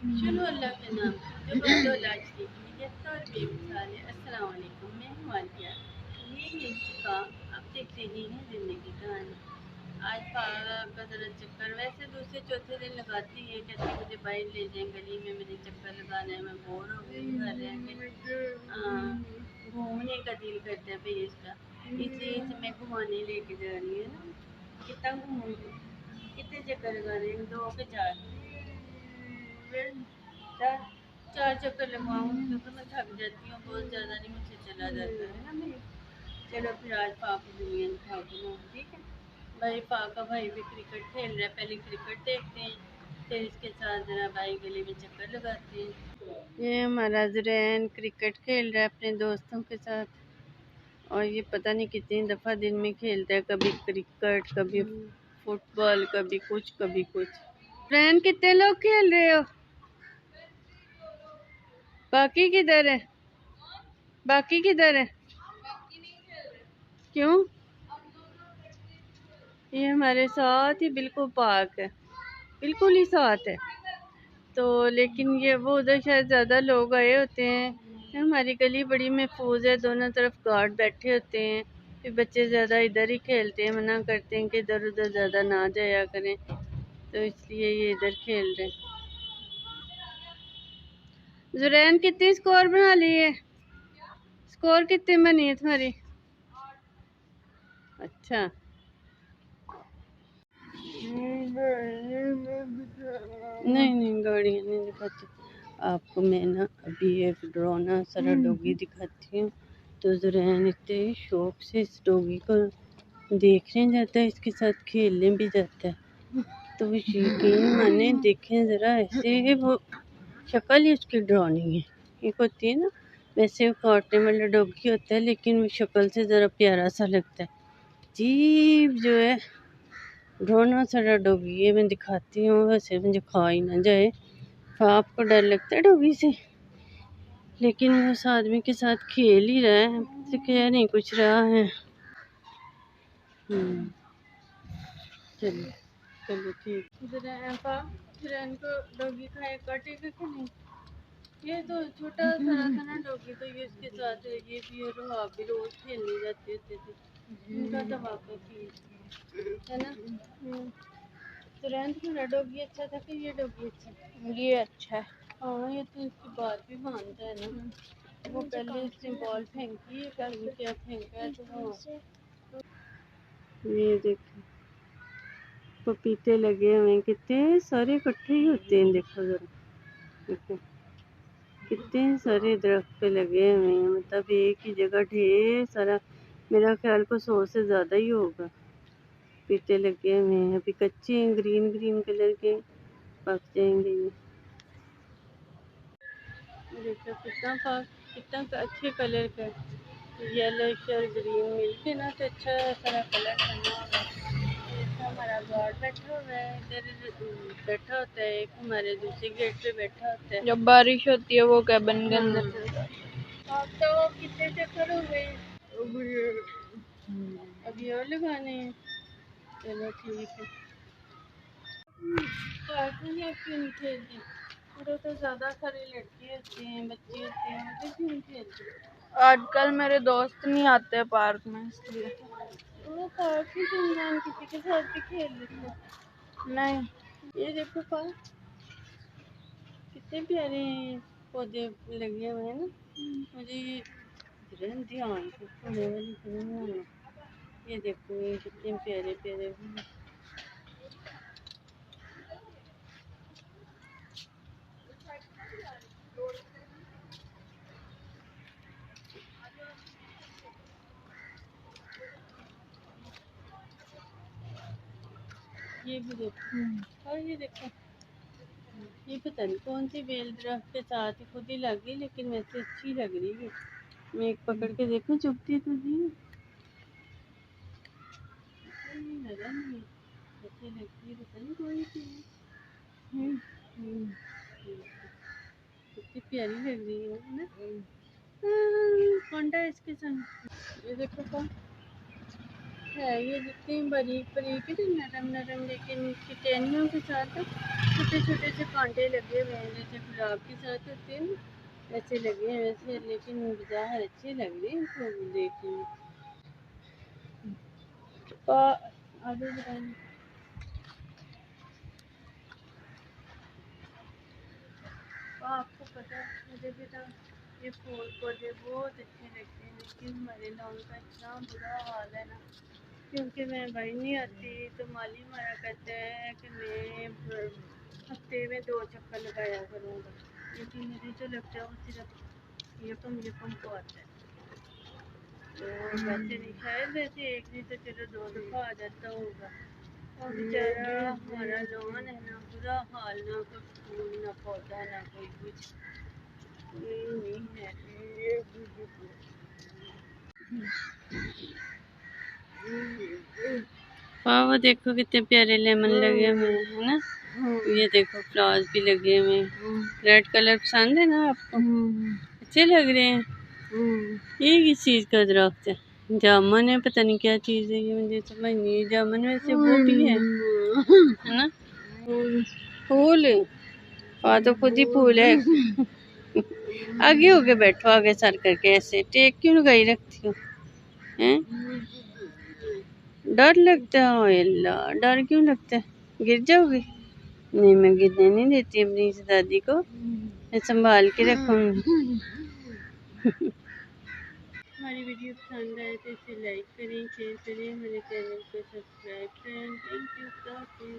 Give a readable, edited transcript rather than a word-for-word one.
चलो अल्लाह के नाम से जो बंदो लाज की नियत और बेमिसाल है। अस्सलाम वालेकुम, मैं हूँ आलिया। ये है इसका, आप देख रही हैं ज़िंदगी कहानी। आज पागा का ज़रा चक्कर, वैसे दूसरे चौथे दिन लगाती है, कहती मुझे बाहर ले जाएं, गली में मुझे चक्कर लगाना है, मैं बोर हो गई घर रह के। घूमने का दिल करता है भाई इसका, इसलिए इसे मैं घुमाने लेके जा रही हूँ ना। कितना घूमूंगी, कितने चक्कर लगाने हैं, दो के चार, चार चार चक्कर लगवाऊंगी क्योंकि मैं थक जाती हूँ बहुत ज़्यादा, नहीं मुझसे चला जाता है ना भाई। चलो फिर आज पापा दुनिया दिखा के ना, ठीक है भाई। पापा भाई भी क्रिकेट खेल रहा है, पहले क्रिकेट देखते हैं, फिर इसके साथ जरा भाई गली में चक्कर लगाते हैं। ये हमारा ज़रैन क्रिकेट खेल रहा है अपने दोस्तों के साथ, और ये पता नहीं कितनी दफ़ा दिन में खेलता है, कभी क्रिकेट, कभी फुटबॉल, कभी कुछ कभी कुछ। फ्रेंड कितने लोग खेल रहे हो? बाकी किधर है? बाकी किधर है? क्यों? ये हमारे साथ ही बिल्कुल पार्क है, बिल्कुल ही साथ है। तो लेकिन ये वो उधर शायद ज़्यादा लोग आए होते हैं। हमारी गली बड़ी महफूज है, दोनों तरफ गार्ड बैठे होते हैं, फिर बच्चे ज़्यादा इधर ही खेलते हैं, मना करते हैं कि इधर उधर ज़्यादा ना जाया करें, तो इसलिए ये इधर खेल रहे हैं। जुरैन कितनी स्कोर बना ली है? स्कोर कितनी बनी है तुम्हारी? अच्छा, नहीं नहीं गाड़ियाँ नहीं दिखाती आपको। मैं ना अभी एक डरोना सारा डॉगी दिखाती हूँ। तो जुरैन इतने शौक से इस डॉगी को देखने जाता है, इसके साथ खेलने भी जाता है। तो यकीन माने, देखें ज़रा, ऐसे वो शक्ल ही उसकी डरावनी है। एक होती है ना, वैसे वो काटने वाला डॉगी होता है, लेकिन वो शक्ल से ज़रा प्यारा सा लगता है। अजीब जो है डरोना सारा डॉगी है। मैं दिखाती हूँ, वैसे मुझे खा ही ना जाए। आपको डर लगता है डॉगी से, लेकिन वो उस आदमी के साथ खेल ही रहा है, तो कह नहीं कुछ रहा है। चलो चलो ठीक। फिर इनको डॉगी खाए काटेगा कि नहीं? ये तो छोटा सा था ना डॉगी, तो ये इसके साथ ये भी और हाँ भी रोज खेलने जाते होते थे। इनका तो वाकई है ना। तुरंत मेरा डॉगी अच्छा था कि ये डॉगी अच्छा था? ये अच्छा है। हाँ, ये तो इसकी बात भी मानता है ना। वो पहले इसने बॉल फेंकी है, कल क्या फेंका है, तो हाँ। ये देखो पपीते लगे हुए हैं, कितने सारे इकट्ठे ही होते हैं, देखो जरा, देखो कितने सारे दरख्त पे लगे हुए हैं, मतलब एक ही जगह ढेर सारा। मेरा ख्याल को 100 से ज़्यादा ही होगा पपीते लगे हुए हैं। अभी कच्चे हैं, ग्रीन ग्रीन कलर के, पक जाएंगे ये। देखो कितना अच्छे कलर का येलो और ग्रीन मिलके ना, तो अच्छा सारा कलर बना हुआ है। हमारा गार्ड बैठा हुआ है इधर, बैठा होता है एक, हमारे दूसरे गेट पे बैठा होता है। जब बारिश होती है वो कैबिन के अंदर चल जाता है। आप तो कितने चक्कर हो गए? अभी और लगाने हैं? चलो ठीक है। पार्क में आप क्यों नहीं खेलते? उधर तो ज़्यादा सारे लड़के होते हैं, बच्चे होते हैं, उधर क्यों नहीं खेलते? आजकल मेरे दोस्त नहीं आते पार्क में, इसलिए। वो पार्क में तो इंसान किसी के साथ भी खेल लेते हैं। नहीं, ये देखो पार्क कितने प्यारे हैं, पौधे लगे हुए हैं ना। मुझे ये ध्यान से होने वाली नहीं है। ये देखो ये कितने प्यारे प्यारे हैं। ये भी देखो, और ये देखो, ये पता नहीं कौन सी बेल दरख्त के साथ ही खुद ही लग गई, लेकिन वैसे अच्छी लग रही है। मैं एक पकड़ के देखूं, चुभती तो नहीं लगा नहीं, अच्छी लगती है, पता नहीं कौन सी है। हम्म, हम्म, कितनी प्यारी लग रही है ना। कौन है इसके संग? ये देखो कौन, है ये जितनी बारीक बारीक है नरम नरम, लेकिन इसकी टहनियों के साथ छोटे छोटे से कांटे लगे हुए हैं, जैसे गुलाब के साथ होते हैं ना, ऐसे लगे हैं वैसे, लेकिन बाहर अच्छे लग रहे हैं इसको देखने में। आगे बताएं। आपको पता है मुझे भी ना ये फूल पौधे बहुत अच्छे लगते हैं, लेकिन हमारे लॉन का इतना बुरा हाल है ना, क्योंकि मैं भाई नहीं आती तो माली मारा कहते हैं कि मैं हफ्ते में 2 चक्कर लगाया करूँगा, लेकिन मुझे जो लगता है वो सिर्फ यकम को आता है। तो वैसे नहीं, शायद वैसे एक नहीं तो चलो 2 दफ़ा आ जाता होगा। और बेचारा हमारा लॉन है ना, बुरा हाल, ना कोई फूल ना पौधा ना कोई कुछ, नहीं है। वाह वो देखो कितने प्यारे लेमन लगे हुए हैं, है ना। ये देखो फ्लावर्स भी लगे हुए हैं। रेड कलर पसंद है ना आपको? अच्छे लग रहे हैं। ये किस चीज़ का दरख्त है? जामुन है, पता नहीं क्या चीज़ है ये, मुझे समझ नहीं। जामुन वैसे वो भी है ना। फूल हाँ तो खुद ही फूल है। आगे होके बैठो, आगे सर करके, ऐसे टेक क्यों लगाई रखती हो हैं? डर लगता है? अल्लाह, डर क्यों लगता है? गिर जाओगी? नहीं, मैं गिरने नहीं देती अपनी इस दादी को, मैं संभाल के रखूंगी। हमारी वीडियो पसंद आए तो इसे लाइक करें, शेयर करें, हमारे चैनल को सब्सक्राइब करें। Thank you.